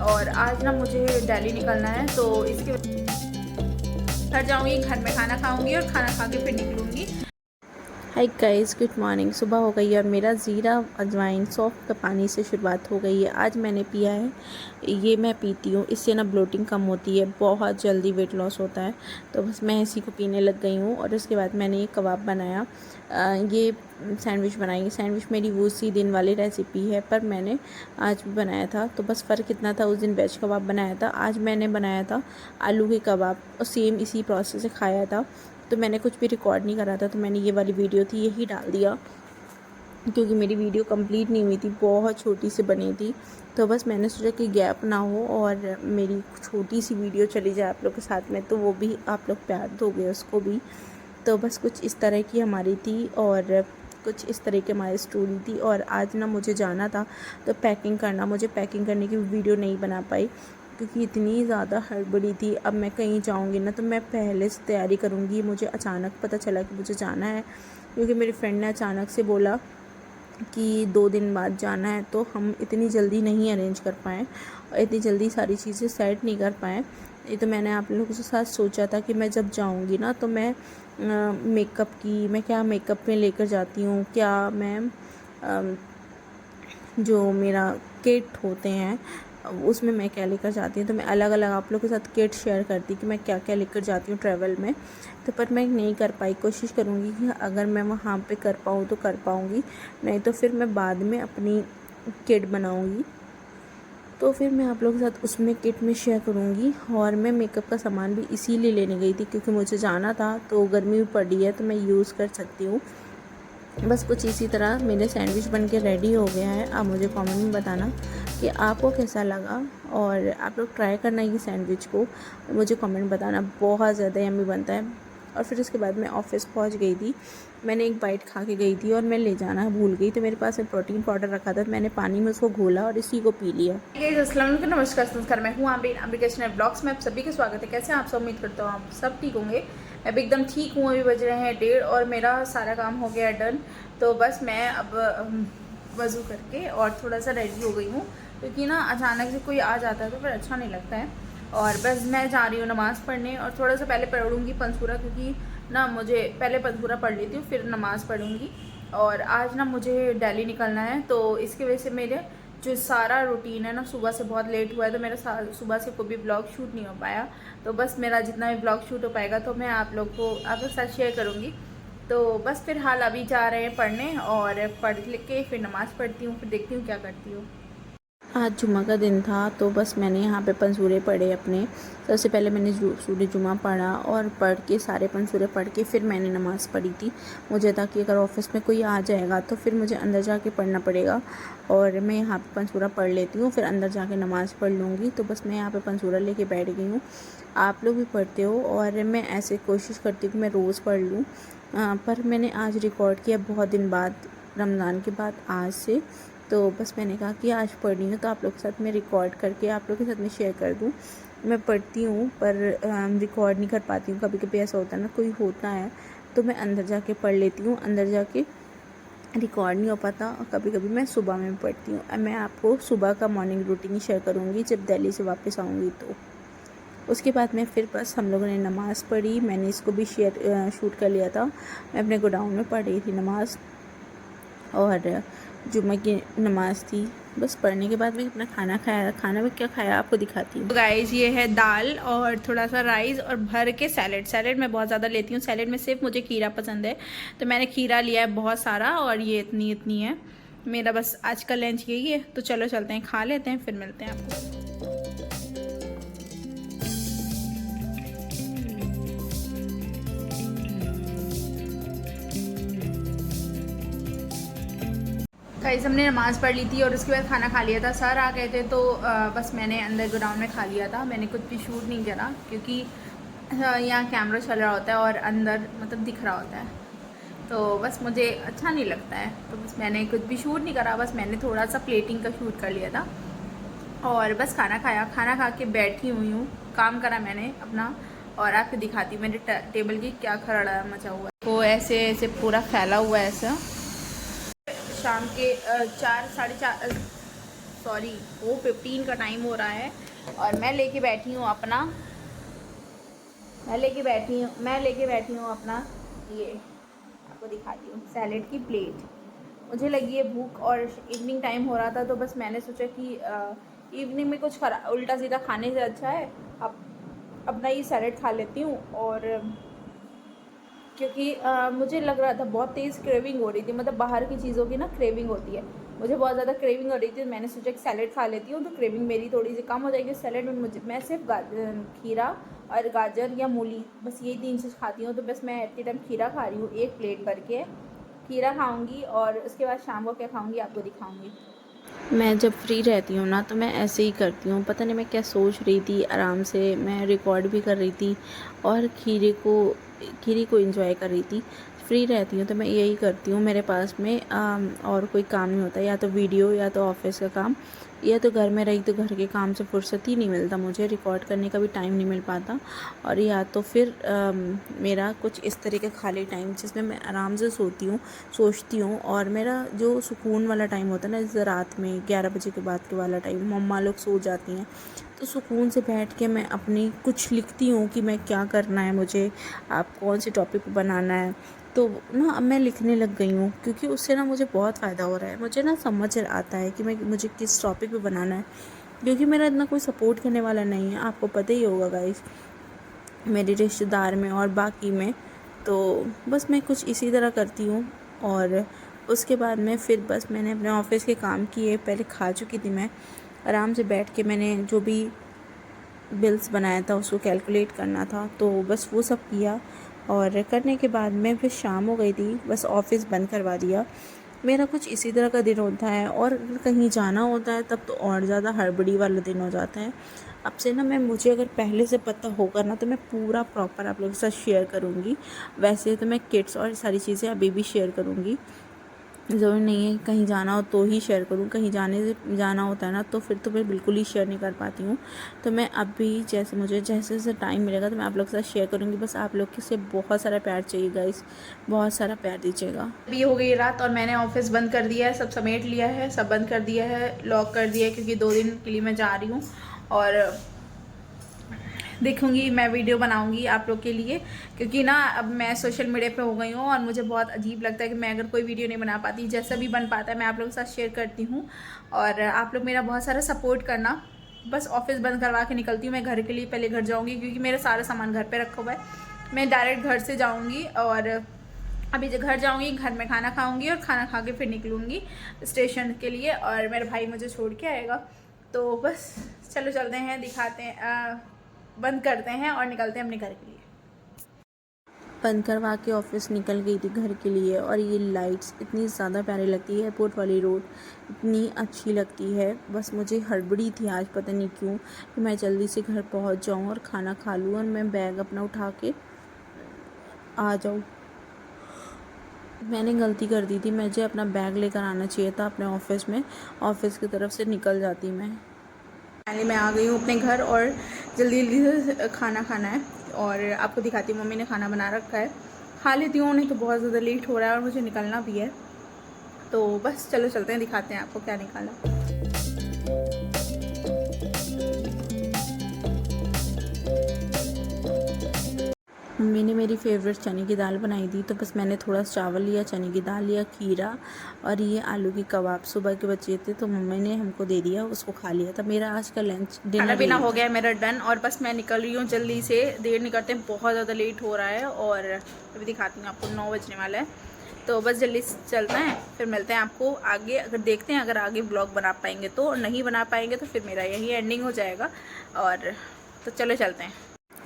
और आज ना मुझे दिल्ली निकलना है, तो इसके घर जाऊँगी, घर में खाना खाऊँगी और खाना खा के फिर निकलूँगी। Hi guys, good morning. सुबह हो गई है और मेरा ज़ीरा अजवाइन सौंफ का पानी से शुरुआत हो गई है। आज मैंने पिया है, ये मैं पीती हूँ, इससे ना ब्लोटिंग कम होती है, बहुत जल्दी वेट लॉस होता है। तो बस मैं इसी को पीने लग गई हूँ। और उसके बाद मैंने ये कबाब बनाया, ये सैंडविच बनाई। सैंडविच मेरी वो उसी दिन वाली रेसिपी है, पर मैंने आज भी बनाया था। तो बस फ़र्क इतना था, उस दिन वेज कबाब बनाया था, आज मैंने बनाया था आलू के कबाब और सेम इसी प्रोसेस से खाया था। तो मैंने कुछ भी रिकॉर्ड नहीं करा था, तो मैंने ये वाली वीडियो थी यही डाल दिया, क्योंकि मेरी वीडियो कंप्लीट नहीं हुई थी, बहुत छोटी सी बनी थी। तो बस मैंने सोचा कि गैप ना हो और मेरी छोटी सी वीडियो चली जाए आप लोग के साथ में, तो वो भी आप लोग प्यार दोगे उसको भी। तो बस कुछ इस तरह की हमारी थी और कुछ इस तरह की हमारी स्टोरी थी। और आज ना मुझे जाना था, तो पैकिंग करना, मुझे पैकिंग करने की वीडियो नहीं बना पाई क्योंकि इतनी ज़्यादा हड़बड़ी थी। अब मैं कहीं जाऊंगी ना, तो मैं पहले से तैयारी करूंगी। मुझे अचानक पता चला कि मुझे जाना है, क्योंकि मेरी फ्रेंड ने अचानक से बोला कि 2 दिन बाद जाना है, तो हम इतनी जल्दी नहीं अरेंज कर पाएँ और इतनी जल्दी सारी चीज़ें सेट नहीं कर पाएँ। ये तो मैंने आप लोगों के साथ सोचा था कि मैं जब जाऊंगी ना, तो मैं मेकअप की, मैं क्या मेकअप में लेकर जाती हूँ, क्या मैं जो मेरा किट होते हैं उसमें मैं क्या लेकर जाती हूँ। तो मैं अलग अलग आप लोग के साथ किट शेयर करती कि मैं क्या क्या लेकर जाती हूँ ट्रैवल में। तो पर मैं नहीं कर पाई। कोशिश करूँगी कि अगर मैं वहाँ पे कर पाऊँ तो कर पाऊँगी, नहीं तो फिर मैं बाद में अपनी किट बनाऊँगी, तो फिर मैं आप लोगों के साथ उसमें किट में शेयर करूँगी। और मैं मेकअप का सामान भी इसीलिए लेने गई थी क्योंकि मुझे जाना था, तो गर्मी भी पड़ी है तो मैं यूज़ कर सकती हूँ। बस कुछ इसी तरह मेरे सैंडविच बन के रेडी हो गया है। आप मुझे कमेंट में बताना कि आपको कैसा लगा, और आप लोग ट्राई करना ये सैंडविच को, मुझे कमेंट बताना। बहुत ज़्यादा यम्मी बनता है। और फिर उसके बाद मैं ऑफिस पहुंच गई थी। मैंने एक बाइट खा के गई थी और मैं ले जाना भूल गई, तो मेरे पास एक प्रोटीन पाउडर रखा था, तो मैंने पानी में उसको घोला और इसी को पी लिया। अस्सलाम वालेकुम, नमस्कार, मैं हूँ आबिर अम्बिकेशनल ब्लॉग्स में आप सभी का स्वागत है। कैसे हैं आप सब? उम्मीद करता हूँ आप सब ठीक होंगे। मैं भी एकदम ठीक हूँ। अभी बज रहे हैं 1:30 और मेरा सारा काम हो गया डन। तो बस मैं अब वज़ू करके और थोड़ा सा रेडी हो गई हूँ, क्योंकि ना अचानक से कोई आ जाता है तो फिर अच्छा नहीं लगता है। और बस मैं जा रही हूँ नमाज़ पढ़ने, और थोड़ा सा पहले पढ़ूँगी पंसूरा, क्योंकि ना मुझे पहले पंसूरा पढ़ लेती हूँ फिर नमाज़ पढ़ूँगी। और आज ना मुझे दिल्ली निकलना है, तो इसकी वजह से मेरे जो सारा रूटीन है ना, सुबह से बहुत लेट हुआ है, तो मेरा सुबह से कोई भी ब्लॉग शूट नहीं हो पाया। तो बस मेरा जितना भी ब्लॉग शूट हो पाएगा तो मैं आप लोग के साथ शेयर करूँगी। तो बस फिलहाल अभी जा रहे हैं पढ़ने, और पढ़ लिख के फिर नमाज़ पढ़ती हूँ, फिर देखती हूँ क्या करती हूँ। आज जुम्मा का दिन था, तो बस मैंने यहाँ पे पंसूरे पढ़े अपने। सबसे पहले मैंने सूरह जुम्मा पढ़ा और पढ़ के सारे पंसूरे पढ़ के फिर मैंने नमाज़ पढ़ी थी। मुझे था कि अगर ऑफिस में कोई आ जाएगा तो फिर मुझे अंदर जाके पढ़ना पड़ेगा, और मैं यहाँ पे पंसूरा पढ़ लेती हूँ, फिर अंदर जाके नमाज़ पढ़ लूँगी। तो बस मैं यहाँ पे पंसूरा लेके बैठ गई हूँ। आप लोग भी पढ़ते हो, और मैं ऐसे कोशिश करती हूँ कि मैं रोज़ पढ़ लूँ। पर मैंने आज रिकॉर्ड किया बहुत दिन बाद, रमज़ान के बाद आज से। तो बस मैंने कहा कि आज पढ़नी है तो आप लोग के साथ मैं रिकॉर्ड करके आप लोग के साथ में शेयर कर दूँ। मैं पढ़ती हूँ पर रिकॉर्ड नहीं कर पाती हूँ। कभी कभी ऐसा होता है ना, कोई होता है तो मैं अंदर जाके पढ़ लेती हूँ, अंदर जाके रिकॉर्ड नहीं हो पाता। और कभी कभी मैं सुबह में पढ़ती हूँ। मैं आपको सुबह का मॉर्निंग रूटीन शेयर करूँगी जब दिल्ली से वापस आऊँगी। तो उसके बाद में फिर बस हम लोगों ने नमाज़ पढ़ी। मैंने इसको भी शूट कर लिया था। मैं अपने गोडाउन में पढ़ रही थी नमाज़, और जुम्मे की नमाज़ थी। बस पढ़ने के बाद मैं अपना खाना खाया। खाना में क्या खाया आपको दिखाती हूँ। तो गाइस, ये है दाल और थोड़ा सा राइस और भर के सैलेड मैं बहुत ज़्यादा लेती हूँ। सैलेड में सिर्फ मुझे खीरा पसंद है, तो मैंने खीरा लिया है बहुत सारा, और ये इतनी इतनी है। मेरा बस आज का लंच यही है। तो चलो चलते हैं, खा लेते हैं, फिर मिलते हैं आपको। गाइस, हमने नमाज़ पढ़ ली थी और उसके बाद खाना खा लिया था। सर आ गए थे, तो बस मैंने अंदर गोडाउन में खा लिया था। मैंने कुछ भी शूट नहीं करा, क्योंकि यहाँ कैमरा चल रहा होता है और अंदर मतलब दिख रहा होता है, तो बस मुझे अच्छा नहीं लगता है। तो बस मैंने कुछ भी शूट नहीं करा, बस मैंने थोड़ा सा प्लेटिंग का शूट कर लिया था। और बस खाना खाया, खाना खा के बैठी हुई हूँ, काम करा मैंने अपना, और आपको दिखाती हूँ मेरे टेबल की क्या खरड़ा मचा हुआ है। वो ऐसे ऐसे पूरा फैला हुआ है ऐसा। शाम के 4 साढ़े 4 सॉरी 4:15 का टाइम हो रहा है और मैं लेके बैठी हूँ अपना ये आपको दिखाती हूँ सैलेड की प्लेट। मुझे लगी है भूख और इवनिंग टाइम हो रहा था, तो बस मैंने सोचा कि इवनिंग में कुछ उल्टा सीधा खाने से अच्छा है अब अपना ये सैलेड खा लेती हूँ। और क्योंकि मुझे लग रहा था बहुत तेज़ क्रेविंग हो रही थी, मतलब बाहर की चीज़ों की ना क्रेविंग होती है, मुझे बहुत ज़्यादा क्रेविंग हो रही थी। मैंने सोचा कि सैलेड खा लेती हूँ तो क्रेविंग मेरी थोड़ी सी कम हो जाएगी। सैलेड में मैं सिर्फ खीरा और गाजर या मूली, बस यही 3 चीज़ खाती हूँ। तो बस मैं एट टाइम खीरा खा रही हूँ, 1 प्लेट भर के खीरा खाऊंगी और उसके बाद शाम को क्या खाऊंगी आपको दिखाऊंगी। मैं जब फ्री रहती हूँ ना तो मैं ऐसे ही करती हूँ। पता नहीं मैं क्या सोच रही थी, आराम से मैं रिकॉर्ड भी कर रही थी और खीरे को एंजॉय कर रही थी। फ्री रहती हूँ तो मैं यही करती हूँ। मेरे पास में और कोई काम नहीं होता, या तो वीडियो या तो ऑफिस का काम, या तो घर में रही तो घर के काम से फुर्सत ही नहीं मिलता, मुझे रिकॉर्ड करने का भी टाइम नहीं मिल पाता। और या तो फिर मेरा कुछ इस तरह का खाली टाइम जिसमें मैं आराम से सोचती हूँ। और मेरा जो सुकून वाला टाइम होता है ना, जैसे रात में 11 बजे के बाद के वाला टाइम, मम्मा लोग सो जाती हैं, तो सुकून से बैठ के मैं अपनी कुछ लिखती हूँ कि मैं क्या करना है, मुझे आप कौन से टॉपिक बनाना है। तो ना अब मैं लिखने लग गई हूँ, क्योंकि उससे ना मुझे बहुत फ़ायदा हो रहा है। मुझे ना समझ आता है कि मुझे किस टॉपिक पे बनाना है, क्योंकि मेरा इतना कोई सपोर्ट करने वाला नहीं है। आपको पता ही होगा गाइस, मेरे रिश्तेदार में और बाकी में। तो बस मैं कुछ इसी तरह करती हूँ। और उसके बाद में फिर बस मैंने अपने ऑफिस के काम किए, पहले खा चुकी थी मैं। आराम से बैठ के मैंने जो भी बिल्स बनाया था उसको कैलकुलेट करना था, तो बस वो सब किया। और करने के बाद में फिर शाम हो गई थी, बस ऑफिस बंद करवा दिया। मेरा कुछ इसी तरह का दिन होता है। और अगर कहीं जाना होता है तब तो और ज़्यादा हड़बड़ी वाला दिन हो जाता है। अब से ना मुझे अगर पहले से पता होगा ना तो मैं पूरा प्रॉपर आप लोगों के साथ शेयर करूँगी। वैसे तो मैं किट्स और सारी चीज़ें अभी भी शेयर करूँगी, ज़रूरी नहीं है कहीं जाना हो तो ही शेयर करूँ। कहीं जाना होता है ना तो फिर तो मैं बिल्कुल ही शेयर नहीं कर पाती हूँ। तो मैं अभी मुझे जैसे जैसे टाइम मिलेगा तो मैं आप लोग के साथ शेयर करूँगी। बस आप लोग से बहुत सारा प्यार चाहिए गाइस, बहुत सारा प्यार दीजिएगा। अभी हो गई रात और मैंने ऑफिस बंद कर दिया है, सब समेट लिया है, सब बंद कर दिया है, लॉक कर दिया है, क्योंकि 2 दिन के लिए मैं जा रही हूँ और देखूँगी मैं वीडियो बनाऊँगी आप लोग के लिए। क्योंकि ना अब मैं सोशल मीडिया पे हो गई हूँ और मुझे बहुत अजीब लगता है कि मैं अगर कोई वीडियो नहीं बना पाती, जैसा भी बन पाता है मैं आप लोगों के साथ शेयर करती हूँ। और आप लोग मेरा बहुत सारा सपोर्ट करना। बस ऑफिस बंद करवा के निकलती हूँ मैं घर के लिए, पहले घर जाऊँगी क्योंकि मेरा सारा सामान घर पर रखा हुआ है। मैं डायरेक्ट घर से जाऊँगी और अभी जो घर जाऊँगी, घर में खाना खाऊँगी और खाना खा के फिर निकलूँगी स्टेशन के लिए और मेरा भाई मुझे छोड़ के आएगा। तो बस चलो चलते हैं, दिखाते हैं, बंद करते हैं और निकलते हैं अपने घर के लिए। बंद करवा के ऑफिस निकल गई थी घर के लिए। और ये लाइट्स इतनी ज़्यादा प्यारी लगती है, एयरपोर्ट वाली रोड इतनी अच्छी लगती है। बस मुझे हड़बड़ी थी आज, पता नहीं क्यों, कि मैं जल्दी से घर पहुंच जाऊं और खाना खा लूं और मैं बैग अपना उठा के आ जाऊं। मैंने गलती कर दी थी, मुझे अपना बैग लेकर आना चाहिए था अपने ऑफिस में, ऑफिस की तरफ से निकल जाती मैं। फाइनली मैं आ गई हूँ अपने घर और जल्दी जल्दी से खाना खाना है और आपको दिखाती हूँ। मम्मी ने खाना बना रखा है, खा लेती हूँ, नहीं तो बहुत ज़्यादा लेट हो रहा है और मुझे निकलना भी है। तो बस चलो चलते हैं, दिखाते हैं आपको क्या निकाला। मम्मी ने मेरी फेवरेट चने की दाल बनाई थी, तो बस मैंने थोड़ा चावल लिया, चने की दाल लिया, खीरा और ये आलू की कबाब सुबह के बचे थे तो मम्मी ने हमको दे दिया, उसको खा लिया था। मेरा आज का लंच खाना डिनर पीना हो गया है मेरा डन और बस मैं निकल रही हूँ जल्दी से, देर नहीं करते, बहुत ज़्यादा लेट हो रहा है। और अभी दिखाती हूँ आपको, 9 बजने वाला है, तो बस जल्दी से चलते हैं, फिर मिलते हैं आपको आगे। अगर देखते हैं अगर आगे ब्लॉग बना पाएंगे तो, और नहीं बना पाएंगे तो फिर मेरा यही एंडिंग हो जाएगा। और तो चलो चलते हैं।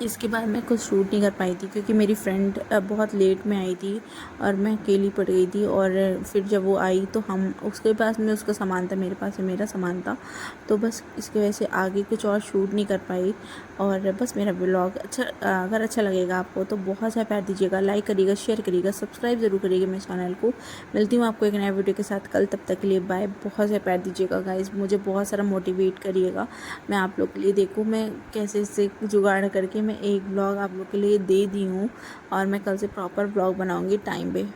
इसके बाद मैं कुछ शूट नहीं कर पाई थी क्योंकि मेरी फ्रेंड बहुत लेट में आई थी और मैं अकेली पड़ गई थी। और फिर जब वो आई तो हम उसके पास में उसका सामान था, मेरे पास में मेरा सामान था, तो बस इसकी वजह से आगे कुछ और शूट नहीं कर पाई। और बस मेरा ब्लॉग अगर अच्छा लगेगा आपको तो बहुत सारा प्यार दीजिएगा, लाइक करिएगा, शेयर करिएगा, सब्सक्राइब ज़रूर करिएगा मेरे चैनल को। मिलती हूँ आपको एक नया वीडियो के साथ कल, तब तक के लिए बाय। बहुत सारा प्यार दीजिएगा गाइस, मुझे बहुत सारा मोटिवेट करिएगा। मैं आप लोग के लिए देखूँ मैं कैसे इससे जुगाड़ करके मैं एक ब्लॉग आप लोग के लिए दे दी हूँ और मैं कल से प्रॉपर ब्लॉग बनाऊँगी टाइम पे।